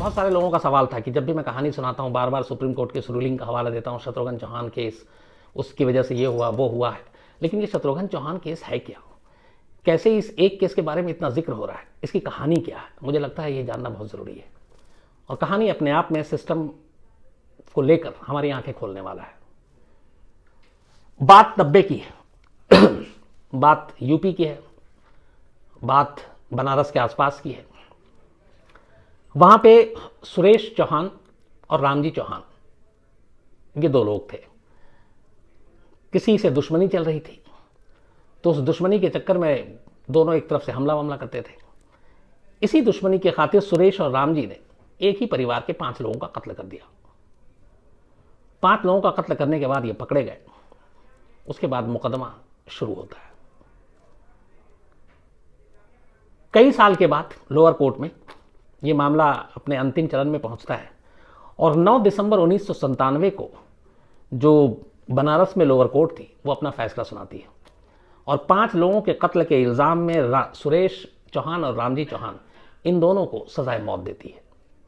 बहुत सारे लोगों का सवाल था कि जब भी मैं कहानी सुनाता हूँ बार बार सुप्रीम कोर्ट के इस रूलिंग का हवाला देता हूँ, शत्रुघ्न चौहान केस, उसकी वजह से ये हुआ वो हुआ है, लेकिन ये शत्रुघ्न चौहान केस है क्या, कैसे इस एक केस के बारे में इतना जिक्र हो रहा है, इसकी कहानी क्या है? मुझे लगता है ये जानना बहुत ज़रूरी है। और कहानी अपने आप में सिस्टम को लेकर हमारी आंखें खोलने वाला है। बात 90 की है, बात यूपी की है, बात बनारस के आसपास की है। वहां पे सुरेश चौहान और रामजी चौहान, ये दो लोग थे। किसी से दुश्मनी चल रही थी, तो उस दुश्मनी के चक्कर में दोनों एक तरफ से हमला वमला करते थे। इसी दुश्मनी के खातिर सुरेश और रामजी ने एक ही परिवार के 5 लोगों का कत्ल कर दिया। 5 लोगों का कत्ल करने के बाद ये पकड़े गए। उसके बाद मुकदमा शुरू होता है। कई साल के बाद लोअर कोर्ट में ये मामला अपने अंतिम चरण में पहुंचता है और 9 दिसंबर 1997 को जो बनारस में लोअर कोर्ट थी वो अपना फैसला सुनाती है और 5 लोगों के कत्ल के इल्ज़ाम में सुरेश चौहान और रामजी चौहान, इन दोनों को सजाए मौत देती है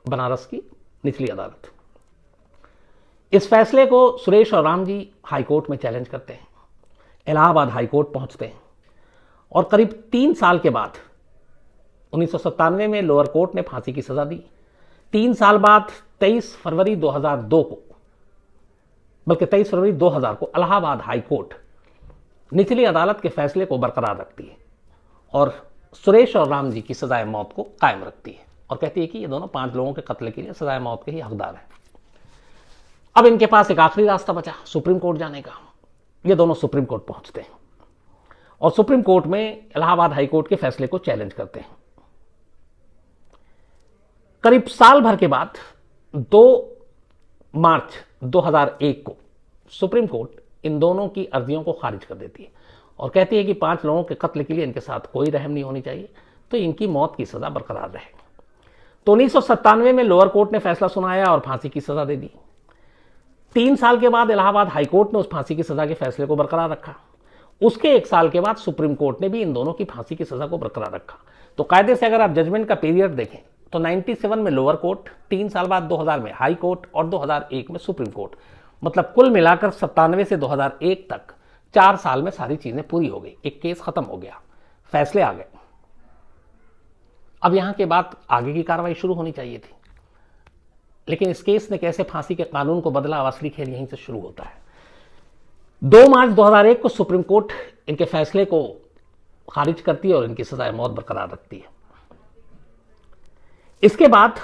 बनारस की निचली अदालत। इस फैसले को सुरेश और रामजी हाई कोर्ट में चैलेंज करते हैं, इलाहाबाद हाई कोर्ट पहुंचते हैं और करीब 3 साल के बाद 1997 में लोअर कोर्ट ने फांसी की सजा दी। 3 साल बाद 23 फरवरी 2002 को, बल्कि 23 फरवरी 2000 को इलाहाबाद हाई कोर्ट निचली अदालत के फैसले को बरकरार रखती है और सुरेश और रामजी की सजाए मौत को कायम रखती है और कहती है कि ये दोनों 5 लोगों के कत्ल के लिए सजाए मौत के ही हकदार हैं। अब इनके पास एक आखिरी रास्ता बचा सुप्रीम कोर्ट जाने का। ये दोनों सुप्रीम कोर्ट पहुंचते हैं और सुप्रीम कोर्ट में इलाहाबाद हाई कोर्ट के फैसले को चैलेंज करते हैं। करीब साल भर के बाद 2 मार्च 2001 को सुप्रीम कोर्ट इन दोनों की अर्जियों को खारिज कर देती है और कहती है कि 5 लोगों के कत्ल के लिए इनके साथ कोई रहम नहीं होनी चाहिए, तो इनकी मौत की सजा बरकरार रहे। तो 1997 में लोअर कोर्ट ने फैसला सुनाया और फांसी की सजा दे दी। 3 साल के बाद इलाहाबाद हाई कोर्ट ने उस फांसी की सजा के फैसले को बरकरार रखा। उसके 1 साल के बाद सुप्रीम कोर्ट ने भी इन दोनों की फांसी की सजा को बरकरार रखा। तो कायदे से अगर आप जजमेंट का पीरियड देखें तो 97 में लोअर कोर्ट, 3 साल बाद 2000 में हाई कोर्ट और 2001 में सुप्रीम कोर्ट, मतलब कुल मिलाकर 97 से 2001 तक 4 साल में सारी चीजें पूरी हो गई। एक केस खत्म हो गया, फैसले आ गए। अब यहां के बाद आगे की कार्रवाई शुरू होनी चाहिए थी, लेकिन इस केस ने कैसे फांसी के कानून को बदला, असली खेल यहीं से शुरू होता है। 2 मार्च 2001 को सुप्रीम कोर्ट इनके फैसले को खारिज करती है और इनकी सजाए मौत बरकरार रखती है। इसके बाद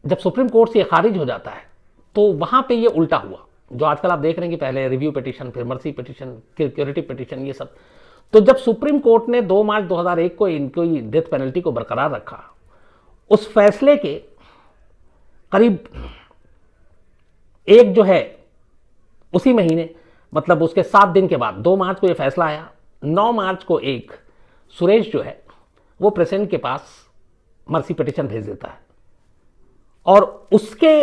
जब सुप्रीम कोर्ट से ये खारिज हो जाता है तो वहां पे ये उल्टा हुआ जो आजकल आप देख रहे हैं कि पहले रिव्यू पिटीशन, फिर मर्सी पिटीशन, क्यूरेटिव पिटीशन, ये सब। तो जब सुप्रीम कोर्ट ने 2 मार्च 2001 को इनकी डेथ पेनल्टी को बरकरार रखा, उस फैसले के करीब एक जो है उसी महीने, मतलब उसके 7 दिन के बाद 2 मार्च को यह फैसला आया। 9 मार्च को एक सुरेश जो है वो प्रेसिडेंट के पास मर्सी पिटीशन भेज देता है और उसके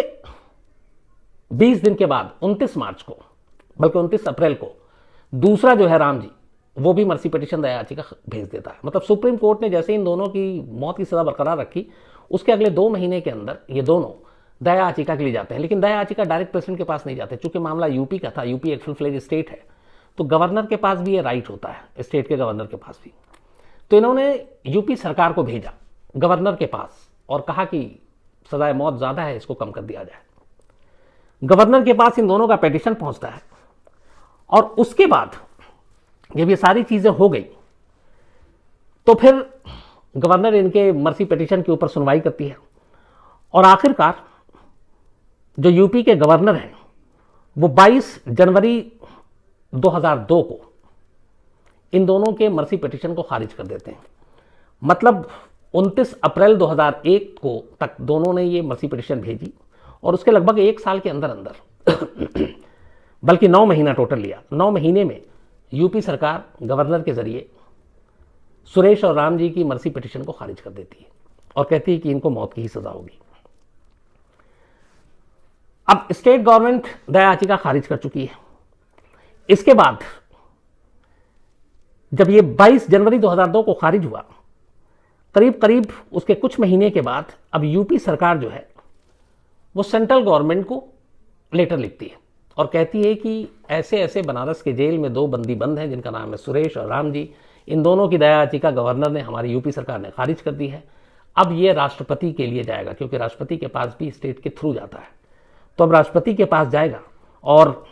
20 दिन के बाद 29 मार्च को, बल्कि 29 अप्रैल को दूसरा जो है राम जी, वो भी मर्सी पिटीशन दया याचिका भेज देता है। मतलब सुप्रीम कोर्ट ने जैसे इन दोनों की मौत की सजा बरकरार रखी, उसके अगले 2 महीने के अंदर ये दोनों दया याचिका के लिए जाते हैं। लेकिन दया याचिका डायरेक्ट प्रेसिडेंट के पास नहीं जाते, चूंकि मामला यूपी का था, यूपी एक फुल फ्लेज स्टेट है, तो गवर्नर के पास भी ये राइट होता है, स्टेट के गवर्नर के पास भी। तो इन्होंने यूपी सरकार को भेजा गवर्नर के पास और कहा कि सजाए मौत ज्यादा है, इसको कम कर दिया जाए। गवर्नर के पास इन दोनों का पिटीशन पहुंचता है और उसके बाद जब ये सारी चीजें हो गई तो फिर गवर्नर इनके मर्सी पिटीशन के ऊपर सुनवाई करती है और आखिरकार जो यूपी के गवर्नर हैं वो 22 जनवरी 2002 को इन दोनों के मर्सी पिटीशन को खारिज कर देते हैं। मतलब 29 अप्रैल 2001 को तक दोनों ने ये मर्सी पिटीशन भेजी और उसके लगभग 1 साल के अंदर अंदर बल्कि 9 महीना टोटल लिया, 9 महीने में यूपी सरकार गवर्नर के जरिए सुरेश और राम जी की मर्सी पिटीशन को खारिज कर देती है और कहती है कि इनको मौत की ही सजा होगी। अब स्टेट गवर्नमेंट दया याचिका खारिज कर चुकी है। इसके बाद जब ये 22 जनवरी 2002 को खारिज हुआ, करीब करीब उसके कुछ महीने के बाद अब यूपी सरकार जो है वो सेंट्रल गवर्नमेंट को लेटर लिखती है और कहती है कि ऐसे ऐसे बनारस के जेल में 2 बंदी बंद हैं जिनका नाम है सुरेश और राम जी। इन दोनों की दया याचिका गवर्नर ने, हमारी यूपी सरकार ने खारिज कर दी है। अब ये राष्ट्रपति के लिए जाएगा, क्योंकि राष्ट्रपति के पास भी स्टेट के थ्रू जाता है, तो अब राष्ट्रपति के पास जाएगा और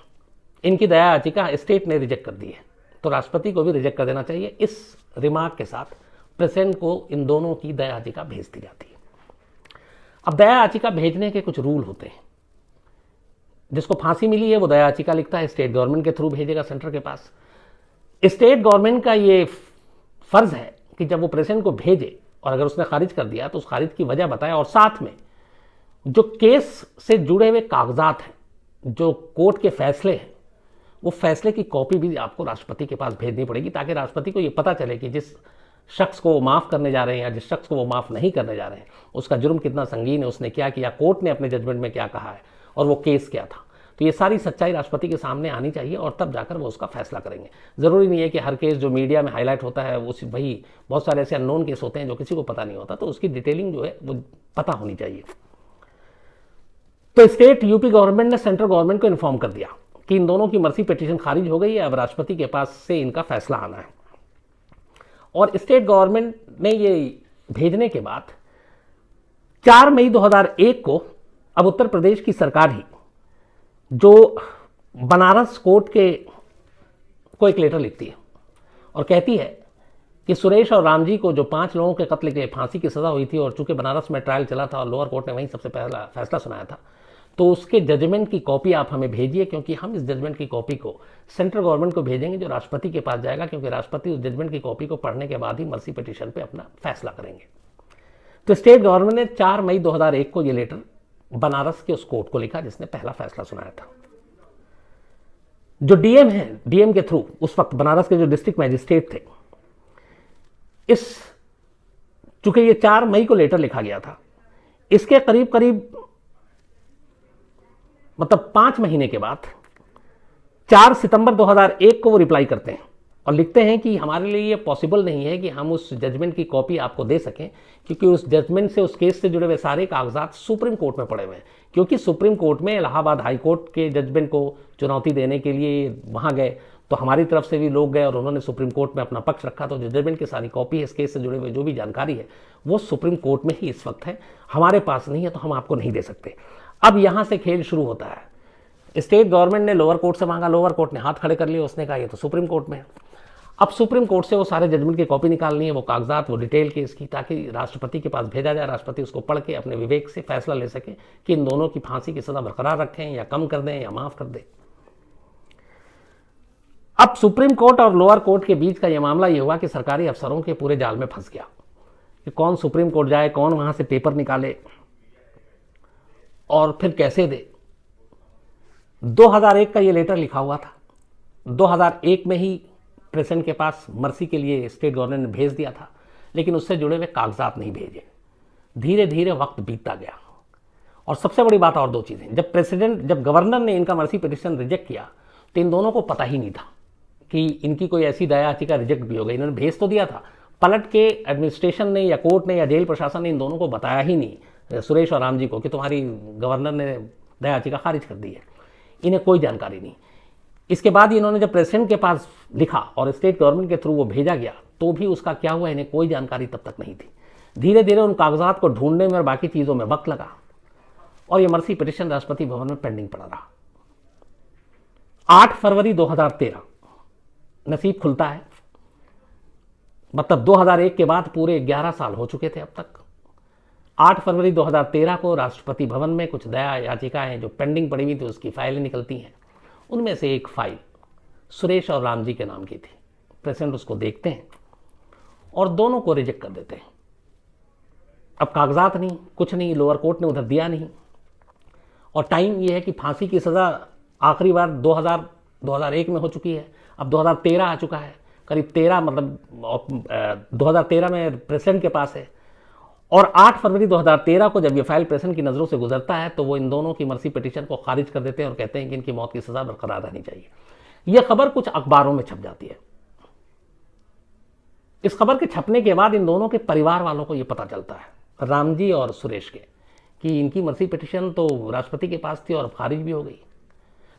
इनकी दया याचिका स्टेट ने रिजेक्ट कर दी है, तो राष्ट्रपति को भी रिजेक्ट कर देना चाहिए। इस रिमार्क के साथ प्रेसिडेंट को इन दोनों की दया याचिका भेज दी जाती है। अब दया याचिका भेजने के कुछ रूल होते हैं। जिसको फांसी मिली है वो दया याचिका लिखता है, स्टेट गवर्नमेंट के थ्रू भेजेगा सेंटर के पास। स्टेट गवर्नमेंट का ये फर्ज है कि जब वो प्रेसिडेंट को भेजे और अगर उसने खारिज कर दिया तो उस खारिज की वजह बताए, और साथ में जो केस से जुड़े हुए कागजात हैं, जो कोर्ट के फैसले हैं, वो फैसले की कॉपी भी आपको राष्ट्रपति के पास भेजनी पड़ेगी, ताकि राष्ट्रपति को ये पता चले कि जिस शख्स को वो माफ़ करने जा रहे हैं या जिस शख्स को वो माफ़ नहीं करने जा रहे हैं उसका जुर्म कितना संगीन है, उसने क्या किया, कोर्ट ने अपने जजमेंट में क्या कहा है और वो केस क्या था। तो ये सारी सच्चाई राष्ट्रपति के सामने आनी चाहिए और तब जाकर वो उसका फैसला करेंगे। ज़रूरी नहीं है कि हर केस जो मीडिया में हाईलाइट होता है वही, बहुत सारे ऐसे अननोन केस होते हैं जो किसी को पता नहीं होता, तो उसकी डिटेलिंग जो है वो पता होनी चाहिए। तो स्टेट यूपी गवर्नमेंट ने सेंट्रल गवर्नमेंट को इन्फॉर्म कर दिया कि इन दोनों की मर्सी पिटीशन खारिज हो गई है, अब राष्ट्रपति के पास से इनका फैसला आना है। और स्टेट गवर्नमेंट ने ये भेजने के बाद 4 मई 2001 को अब उत्तर प्रदेश की सरकार ही जो बनारस कोर्ट के को एक लेटर लिखती है और कहती है कि सुरेश और राम जी को जो 5 लोगों के कत्ल के लिए फांसी की सज़ा हुई थी, और चूंकि बनारस में ट्रायल चला था और लोअर कोर्ट ने वहीं सबसे पहला फैसला सुनाया था, तो उसके जजमेंट की कॉपी आप हमें भेजिए, क्योंकि हम इस जजमेंट की कॉपी को सेंट्रल गवर्नमेंट को भेजेंगे जो राष्ट्रपति के पास जाएगा, क्योंकि राष्ट्रपति उस जजमेंट की कॉपी को पढ़ने के बाद ही मर्सी पिटीशन पे अपना फैसला करेंगे। तो स्टेट गवर्नमेंट ने 4 मई 2001 को ये लेटर बनारस के उस कोर्ट को लिखा जिसने पहला फैसला सुनाया था। जो डीएम है, डीएम के थ्रू उस वक्त बनारस के जो डिस्ट्रिक्ट मैजिस्ट्रेट थे, चूंकि ये 4 मई को लेटर लिखा गया था, इसके करीब करीब मतलब 5 महीने के बाद 4 सितंबर 2001 को वो रिप्लाई करते हैं और लिखते हैं कि हमारे लिए ये पॉसिबल नहीं है कि हम उस जजमेंट की कॉपी आपको दे सकें, क्योंकि उस जजमेंट से, उस केस से जुड़े हुए सारे कागजात सुप्रीम कोर्ट में पड़े हुए हैं। क्योंकि सुप्रीम कोर्ट में इलाहाबाद हाई कोर्ट के जजमेंट को चुनौती देने के लिए वहाँ गए, तो हमारी तरफ से भी लोग गए और उन्होंने सुप्रीम कोर्ट में अपना पक्ष रखा। तो जो जजमेंट की सारी कॉपी है, इस केस से जुड़े हुए जो भी जानकारी है, वो सुप्रीम कोर्ट में ही इस वक्त है, हमारे पास नहीं है, तो हम आपको नहीं दे सकते। अब यहाँ से खेल शुरू होता है। स्टेट गवर्नमेंट ने लोअर कोर्ट से मांगा, लोअर कोर्ट ने हाथ खड़े कर लिए, उसने कहा ये तो सुप्रीम कोर्ट में है। अब सुप्रीम कोर्ट से वो सारे जजमेंट की कॉपी निकालनी है, वो कागजात, वो डिटेल केस की, ताकि राष्ट्रपति के पास भेजा जाए, राष्ट्रपति उसको पढ़ के अपने विवेक से फैसला ले सके कि इन दोनों की फांसी की सजा बरकरार रखें या कम कर दें या माफ कर दें। अब सुप्रीम कोर्ट और लोअर कोर्ट के बीच का यह मामला ये हुआ कि सरकारी अफसरों के पूरे जाल में फंस गया कि कौन सुप्रीम कोर्ट जाए, कौन वहां से पेपर निकाले और फिर कैसे दे। 2001 का ये लेटर लिखा हुआ था, 2001 में ही प्रेसिडेंट के पास मर्सी के लिए स्टेट गवर्नमेंट ने भेज दिया था, लेकिन उससे जुड़े हुए कागजात नहीं भेजे। धीरे धीरे वक्त बीतता गया। और सबसे बड़ी बात और 2 चीज़ें, जब गवर्नर ने इनका मर्सी पिटीशन रिजेक्ट किया तो इन दोनों को पता ही नहीं था कि इनकी कोई ऐसी दया याचिका रिजेक्ट भी हो गई। इन्होंने भेज तो दिया था, पलट के एडमिनिस्ट्रेशन ने या कोर्ट ने या जेल प्रशासन ने इन दोनों को बताया ही नहीं, सुरेश और राम जी को, कि तुम्हारी गवर्नर ने दया याचिका खारिज कर दी है। इन्हें कोई जानकारी नहीं। इसके बाद इन्होंने जब प्रेसिडेंट के पास लिखा और स्टेट गवर्नमेंट के थ्रू वो भेजा गया, तो भी उसका क्या हुआ इन्हें कोई जानकारी तब तक नहीं थी। धीरे धीरे उन कागजात को ढूंढने में और बाकी चीज़ों में वक्त लगा और ये मर्सी पिटीशन राष्ट्रपति भवन में पेंडिंग पड़ा रहा। 8 फरवरी 2013 नसीब खुलता है। मतलब 2001 के बाद पूरे 11 साल हो चुके थे अब तक। 8 फरवरी 2013 को राष्ट्रपति भवन में कुछ दया याचिकाएं जो पेंडिंग पड़ी हुई थी उसकी फाइलें निकलती हैं। उनमें से एक फाइल सुरेश और राम जी के नाम की थी। प्रेसिडेंट उसको देखते हैं और दोनों को रिजेक्ट कर देते हैं। अब कागजात नहीं, कुछ नहीं, लोअर कोर्ट ने उधर दिया नहीं। और टाइम ये है कि फांसी की सज़ा आखिरी बार 2001 में हो चुकी है, अब 2013 आ चुका है। करीब 13 मतलब 2013 में प्रेसिडेंट के पास है। और 8 फरवरी 2013 को जब ये फाइल प्रेसिडेंट की नज़रों से गुजरता है तो वो इन दोनों की मर्सी पिटीशन को खारिज कर देते हैं और कहते हैं कि इनकी मौत की सज़ा बरकरार रहनी चाहिए। यह खबर कुछ अखबारों में छप जाती है। इस खबर के छपने के बाद इन दोनों के परिवार वालों को यह पता चलता है, राम जी और सुरेश के, कि इनकी मर्सी पिटीशन तो राष्ट्रपति के पास थी और खारिज भी हो गई।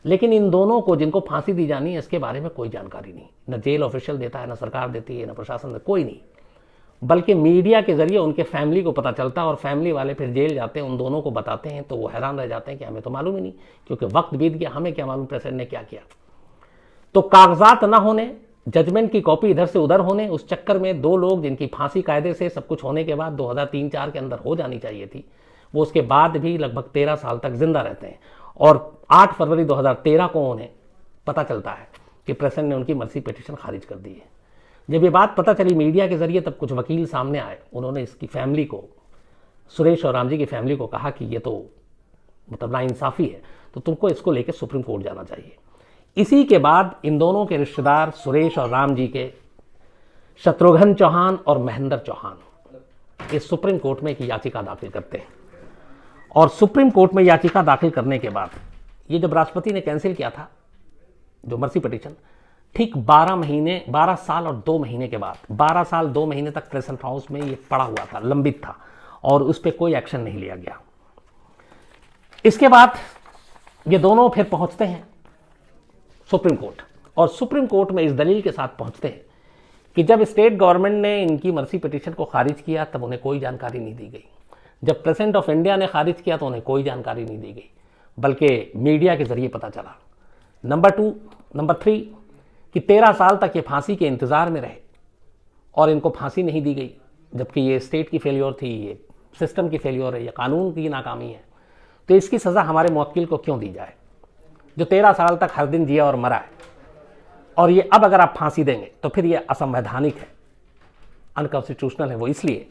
लेकिन इन दोनों को, जिनको फांसी दी जानी है, इसके बारे में कोई जानकारी नहीं। न जेल ऑफिशियल देता है, न सरकार देती है, न प्रशासन, कोई नहीं। बल्कि मीडिया के जरिए उनके फैमिली को पता चलता है और फैमिली वाले फिर जेल जाते हैं, उन दोनों को बताते हैं, तो वो हैरान रह जाते हैं कि हमें तो मालूम ही नहीं, क्योंकि वक्त बीत गया, हमें क्या मालूम प्रेसिडेंट ने क्या किया। तो कागजात न होने, जजमेंट की कॉपी इधर से उधर होने, उस चक्कर में दो लोग जिनकी फांसी कायदे से सब कुछ होने के बाद 2003-04 के अंदर हो जानी चाहिए थी, वो उसके बाद भी लगभग 13 साल तक जिंदा रहते हैं। और 8 फरवरी 2013 को उन्हें पता चलता है कि प्रेसिडेंट ने उनकी मर्सी पिटीशन खारिज कर दी है। जब ये बात पता चली मीडिया के जरिए, तब कुछ वकील सामने आए। उन्होंने इसकी फैमिली को, सुरेश और राम जी की फैमिली को कहा कि ये तो मतलब नाइंसाफ़ी है, तो तुमको इसको लेकर सुप्रीम कोर्ट जाना चाहिए। इसी के बाद इन दोनों के रिश्तेदार सुरेश और राम जी के शत्रुघ्न चौहान और महेंद्र चौहान इस सुप्रीम कोर्ट में एक याचिका दाखिल करते हैं। और सुप्रीम कोर्ट में याचिका दाखिल करने के बाद, ये जब राष्ट्रपति ने कैंसिल किया था जो मर्सी पिटीशन, ठीक 12 साल और 2 महीने के बाद, 12 साल 2 महीने तक प्रेसिडेंट हाउस में ये पड़ा हुआ था, लंबित था, और उस पर कोई एक्शन नहीं लिया गया। इसके बाद ये दोनों फिर पहुंचते हैं सुप्रीम कोर्ट, और सुप्रीम कोर्ट में इस दलील के साथ पहुंचते हैं कि जब स्टेट गवर्नमेंट ने इनकी मर्सी पिटीशन को खारिज किया तब उन्हें कोई जानकारी नहीं दी गई। जब प्रेसिडेंट ऑफ इंडिया ने खारिज किया तो उन्हें कोई जानकारी नहीं दी गई, बल्कि मीडिया के जरिए पता चला। नंबर 3 कि 13 साल तक ये फांसी के इंतजार में रहे और इनको फांसी नहीं दी गई, जबकि ये स्टेट की फेल्योर थी, ये सिस्टम की फेल्योर है, ये कानून की नाकामी है। तो इसकी सज़ा हमारे मुवक्किल को क्यों दी जाए, जो 13 साल तक हर दिन जिया और मरा है। और ये अब अगर आप फांसी देंगे तो फिर ये असंवैधानिक है, अनकॉन्स्टिट्यूशनल है। वो इसलिए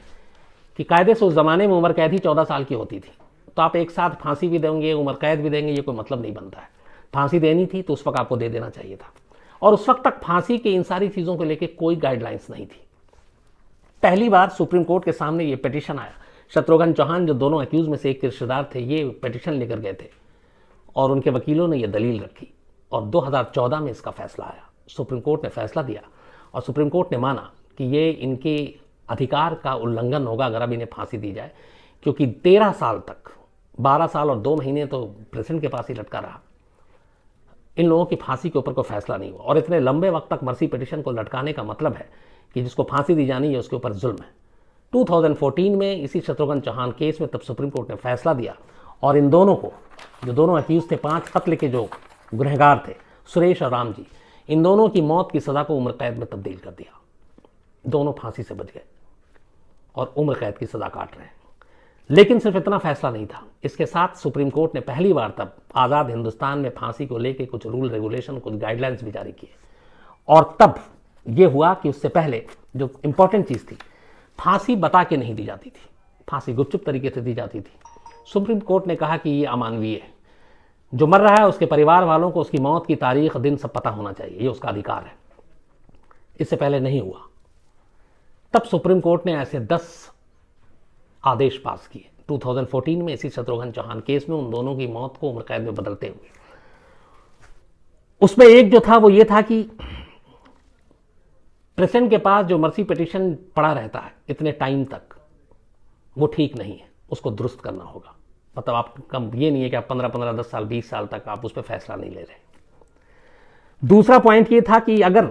कि कायदे से उस ज़माने में उम्र कैद ही 14 साल की होती थी, तो आप एक साथ फांसी भी देंगे, उम्र कैद भी देंगे, ये कोई मतलब नहीं बनता है। फांसी देनी थी तो उस वक्त आपको दे देना चाहिए था, और उस वक्त तक फांसी की इन सारी चीज़ों को लेकर कोई गाइडलाइंस नहीं थी। पहली बार सुप्रीम कोर्ट के सामने ये पिटीशन आया। शत्रुघ्न चौहान, जो दोनों एक्यूज में से एक के रिश्तेदार थे, ये पिटीशन लेकर गए थे और उनके वकीलों ने ये दलील रखी, और 2014 में इसका फैसला आया। सुप्रीम कोर्ट ने फैसला दिया और सुप्रीम कोर्ट ने माना कि ये इनके अधिकार का उल्लंघन होगा अगर अब इन्हें फांसी दी जाए, क्योंकि 13 साल तक, 12 साल और 2 महीने तो प्रेसिडेंट के पास ही लटका रहा, इन लोगों की फांसी के ऊपर कोई फैसला नहीं हुआ। और इतने लंबे वक्त तक मर्सी पिटीशन को लटकाने का मतलब है कि जिसको फांसी दी जानी है उसके ऊपर जुल्म है। 2014 में इसी शत्रुघ्न चौहान केस में तब सुप्रीम कोर्ट ने फैसला दिया और इन दोनों को, जो दोनों अक्यूज थे, 5 कत्ल के जो गुनहगार थे, सुरेश और राम जी, इन दोनों की मौत की सज़ा को उम्र कैद में तब्दील कर दिया। दोनों फांसी से बच गए और उम्र कैद की सज़ा काट रहे हैं। लेकिन सिर्फ इतना फैसला नहीं था, इसके साथ सुप्रीम कोर्ट ने पहली बार तब आज़ाद हिंदुस्तान में फांसी को लेकर कुछ रूल रेगुलेशन, कुछ गाइडलाइंस भी जारी किए। और तब ये हुआ कि उससे पहले जो इंपॉर्टेंट चीज़ थी, फांसी बता के नहीं दी जाती थी, फांसी गुपचुप तरीके से दी जाती थी। सुप्रीम कोर्ट ने कहा कि ये अमानवीय है, जो मर रहा है उसके परिवार वालों को उसकी मौत की तारीख, दिन सब पता होना चाहिए, ये उसका अधिकार है। इससे पहले नहीं हुआ। तब सुप्रीम कोर्ट ने ऐसे 10 आदेश पास किए 2014 में इसी शत्रुघ्न चौहान केस में, उन दोनों की मौत को उम्र कैद में बदलते हुए। उसमें एक जो था वो ये था कि प्रेसिडेंट के पास जो मर्सी पिटीशन पड़ा रहता है इतने टाइम तक, वो ठीक नहीं है, उसको दुरुस्त करना होगा। मतलब आप कम, ये नहीं है कि आप 15-15, 10 साल, 20 साल तक आप उस पर फैसला नहीं ले रहे। दूसरा पॉइंट ये था कि अगर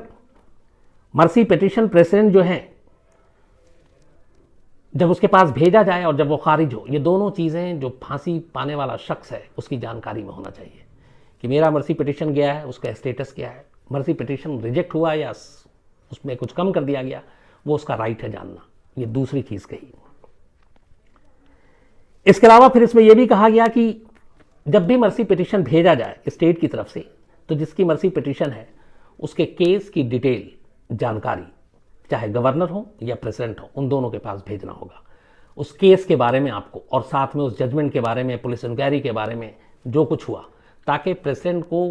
मर्सी पिटीशन प्रेसिडेंट जो है जब उसके पास भेजा जाए और जब वो खारिज हो, ये दोनों चीज़ें जो फांसी पाने वाला शख्स है उसकी जानकारी में होना चाहिए कि मेरा मर्सी पिटीशन गया है, उसका स्टेटस क्या है, मर्सी पिटीशन रिजेक्ट हुआ या उसमें कुछ कम कर दिया गया, वो उसका राइट है जानना। ये दूसरी चीज़ कही। इसके अलावा फिर इसमें यह भी कहा गया कि जब भी मर्सी पिटीशन भेजा जाए स्टेट की तरफ से, तो जिसकी मर्सी पिटीशन है उसके केस की डिटेल जानकारी, चाहे गवर्नर हो या प्रेसिडेंट हो, उन दोनों के पास भेजना होगा। उस केस के बारे में आपको, और साथ में उस जजमेंट के बारे में, पुलिस इंक्वायरी के बारे में जो कुछ हुआ, ताकि प्रेसिडेंट को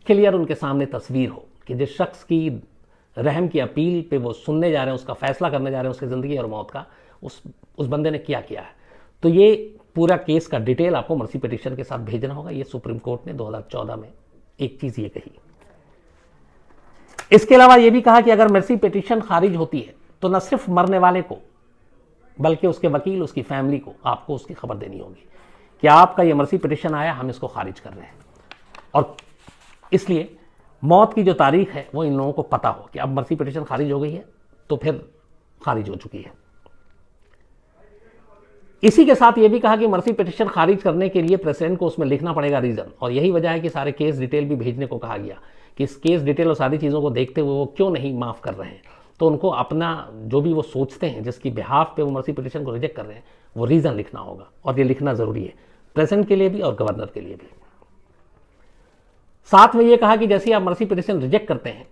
क्लियर उनके सामने तस्वीर हो कि जिस शख्स की रहम की अपील पे वो सुनने जा रहे हैं, उसका फैसला करने जा रहे हैं, उसकी ज़िंदगी और मौत का, उस बंदे ने क्या किया है। तो ये पूरा केस का डिटेल आपको मर्सी पिटीशन के साथ भेजना होगा। ये सुप्रीम कोर्ट ने 2014 में एक चीज़ ये कही। इसके अलावा ये भी कहा कि अगर मर्सी पिटीशन खारिज होती है तो न सिर्फ मरने वाले को बल्कि उसके वकील, उसकी फैमिली को आपको उसकी खबर देनी होगी कि आपका ये मर्सी पिटिशन आया, हम इसको खारिज कर रहे हैं। और इसलिए मौत की जो तारीख है वो इन लोगों को पता हो कि अब मर्सी पिटिशन खारिज हो गई है तो फिर खारिज हो चुकी है। इसी के साथ ये भी कहा कि मर्सी पिटिशन खारिज करने के लिए प्रेसिडेंट को उसमें लिखना पड़ेगा रीजन, और यही वजह है कि सारे केस डिटेल भी भेजने को कहा गया कि इस केस डिटेल और सारी चीज़ों को देखते हुए वो क्यों नहीं माफ़ कर रहे हैं। तो उनको अपना जो भी वो सोचते हैं जिसकी बिहाफ पे वो मर्सी पिटिशन को रिजेक्ट कर रहे हैं वो रीज़न लिखना होगा, और ये लिखना ज़रूरी है प्रेसिडेंट के लिए भी और गवर्नर के लिए भी। साथ में ये कहा कि जैसे आप मर्सी पिटिशन रिजेक्ट करते हैं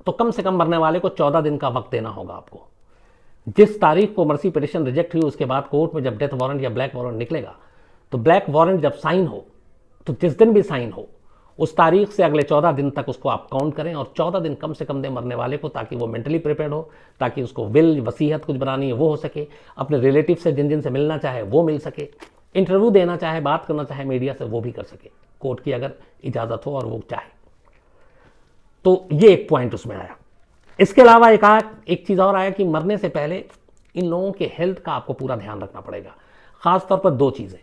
तो कम से कम मरने वाले को 14 दिन का वक्त देना होगा आपको। जिस तारीख को मर्सी पिटिशन रिजेक्ट हुई उसके बाद कोर्ट में जब डेथ वारंट या ब्लैक वारंट निकलेगा तो ब्लैक वारंट जब साइन हो तो जिस दिन भी साइन हो उस तारीख से अगले 14 दिन तक उसको आप काउंट करें, और 14 दिन कम से कम दें मरने वाले को, ताकि वो मेंटली प्रिपेयर्ड हो, ताकि उसको विल वसीयत कुछ बनानी है वो हो सके, अपने रिलेटिव से जिन जिन से मिलना चाहे वो मिल सके, इंटरव्यू देना चाहे, बात करना चाहे मीडिया से वो भी कर सके, कोर्ट की अगर इजाज़त हो और वो चाहे। तो ये एक पॉइंट उसमें आया। इसके अलावा एक चीज़ और आया कि मरने से पहले इन लोगों के हेल्थ का आपको पूरा ध्यान रखना पड़ेगा। ख़ास तौर पर 2 चीज़ें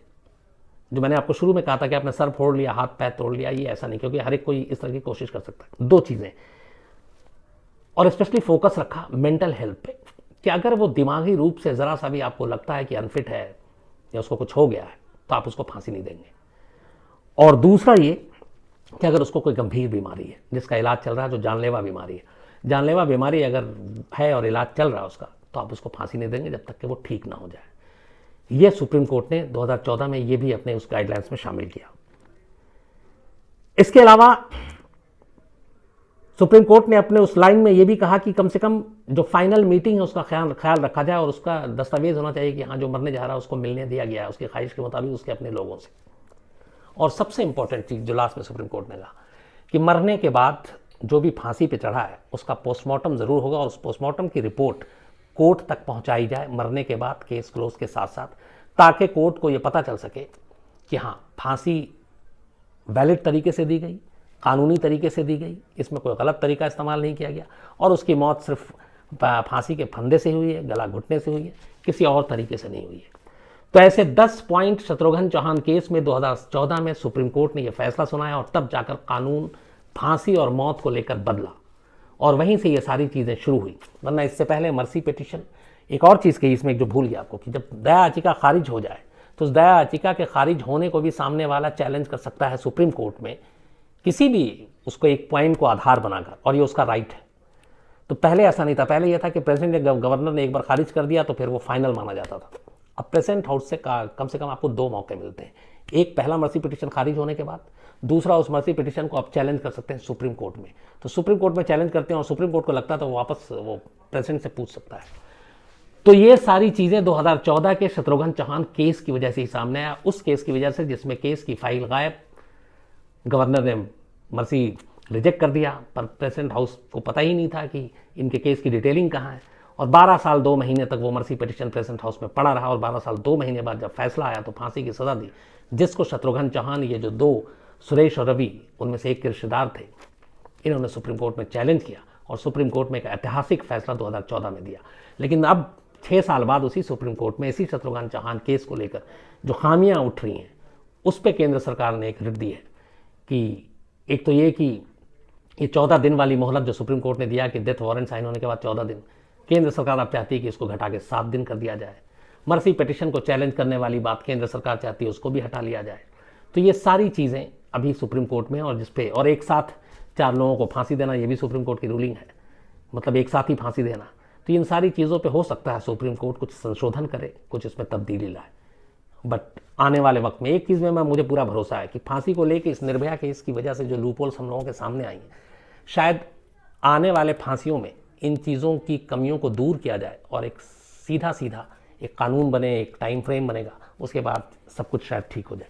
जो मैंने आपको शुरू में कहा था कि आपने सर फोड़ लिया, हाथ पैर तोड़ लिया, ये ऐसा नहीं, क्योंकि हर एक कोई इस तरह की कोशिश कर सकता है। 2 चीज़ें, और स्पेशली फोकस रखा मेंटल हेल्थ पे कि अगर वो दिमागी रूप से ज़रा सा भी आपको लगता है कि अनफिट है या उसको कुछ हो गया है तो आप उसको फांसी नहीं देंगे। और दूसरा ये कि अगर उसको कोई गंभीर बीमारी है जिसका इलाज चल रहा है, जो जानलेवा बीमारी है, जानलेवा बीमारी अगर है और इलाज चल रहा है उसका, तो आप उसको फांसी नहीं देंगे जब तक कि वो ठीक ना हो जाए। ये सुप्रीम कोर्ट ने 2014 में ये भी अपने उस गाइडलाइंस में शामिल किया। इसके अलावा सुप्रीम कोर्ट ने अपने उस लाइन में ये भी कहा कि कम से कम जो फाइनल मीटिंग है उसका ख्याल रखा जाए, और उसका दस्तावेज होना चाहिए कि हाँ जो मरने जा रहा है उसको मिलने दिया गया है उसकी ख्वाहिश के मुताबिक उसके अपने लोगों से। और सबसे इंपॉर्टेंट चीज़ जो लास्ट में सुप्रीम कोर्ट ने कहा कि मरने के बाद जो भी फांसी पे चढ़ा है उसका पोस्टमार्टम ज़रूर होगा, और उस पोस्टमार्टम की रिपोर्ट कोर्ट तक पहुंचाई जाए मरने के बाद केस क्लोज के साथ साथ, ताकि कोर्ट को ये पता चल सके कि हाँ फांसी वैलिड तरीके से दी गई, कानूनी तरीके से दी गई, इसमें कोई गलत तरीका इस्तेमाल नहीं किया गया, और उसकी मौत सिर्फ फांसी के फंदे से हुई है, गला घुटने से हुई है, किसी और तरीके से नहीं हुई है। तो ऐसे 10 पॉइंट शत्रुघ्न चौहान केस में 2014 में सुप्रीम कोर्ट ने यह फैसला सुनाया, और तब जाकर कानून फांसी और मौत को लेकर बदला, और वहीं से ये सारी चीज़ें शुरू हुई। वरना इससे पहले मर्सी पिटिशन, एक और चीज़ कही इसमें जो भूल गया आपको, कि जब दया याचिका खारिज हो जाए तो उस दया याचिका के खारिज होने को भी सामने वाला चैलेंज कर सकता है सुप्रीम कोर्ट में, किसी भी उसको एक पॉइंट को आधार बनाकर, और ये उसका राइट है। तो पहले ऐसा नहीं था, पहले यह था कि प्रेसिडेंट ने, गवर्नर ने एक बार खारिज कर दिया तो फिर वो फाइनल माना जाता था। अब प्रेसिडेंट हाउस से कम से कम आपको 2 मौके मिलते हैं, एक पहला मर्सी पिटिशन खारिज होने के बाद, दूसरा उस मर्सी पिटिशन को आप चैलेंज कर सकते हैं सुप्रीम कोर्ट में। तो सुप्रीम कोर्ट में चैलेंज करते हैं और सुप्रीम कोर्ट को लगता है तो वापस वो प्रेसिडेंट से पूछ सकता है। तो ये सारी चीज़ें 2014 के शत्रुघ्न चौहान केस की वजह से ही सामने आया, उस केस की वजह से जिसमें केस की फाइल गायब, गवर्नर ने मर्सी रिजेक्ट कर दिया, पर प्रेसिडेंट हाउस को पता ही नहीं था कि इनके केस की डिटेलिंग कहाँ है, और 12 साल 2 महीने तक वो मर्सी पिटिशन प्रेसिडेंट हाउस में पड़ा रहा, और 12 साल 2 महीने बाद जब फैसला आया तो फांसी की सज़ा दी, जिसको शत्रुघ्न चौहान, ये जो 2 सुरेश और रवि उनमें से एक के रिश्तेदार थे, इन्होंने सुप्रीम कोर्ट में चैलेंज किया, और सुप्रीम कोर्ट में एक ऐतिहासिक फैसला 2014 में दिया। लेकिन अब 6 साल बाद उसी सुप्रीम कोर्ट में इसी शत्रुघ्न चौहान केस को लेकर जो खामियां उठ रही हैं उस पर केंद्र सरकार ने एक रिट दी है कि एक तो ये कि ये 14 दिन वाली मोहलत जो सुप्रीम कोर्ट ने दिया कि डेथ वारंट साइन होने के बाद 14 दिन, केंद्र सरकार अब चाहती है कि इसको घटा के 7 दिन कर दिया जाए। मर्सी पिटिशन को चैलेंज करने वाली बात केंद्र सरकार चाहती है उसको भी हटा लिया जाए। तो ये सारी चीज़ें अभी सुप्रीम कोर्ट में, और जिस पे और एक साथ 4 लोगों को फांसी देना, ये भी सुप्रीम कोर्ट की रूलिंग है, मतलब एक साथ ही फांसी देना। तो इन सारी चीज़ों पे हो सकता है सुप्रीम कोर्ट कुछ संशोधन करे, कुछ इसमें तब्दीली लाए। बट आने वाले वक्त में एक चीज़ में मुझे पूरा भरोसा है कि फांसी को लेकर इस निर्भया केस की वजह से जो लूपहोल्स हम लोगों के सामने आई हैं, शायद आने वाले फांसियों में इन चीज़ों की कमियों को दूर किया जाए और एक सीधा एक कानून बने, एक टाइम फ्रेम बनेगा, उसके बाद सब कुछ शायद ठीक हो जाए।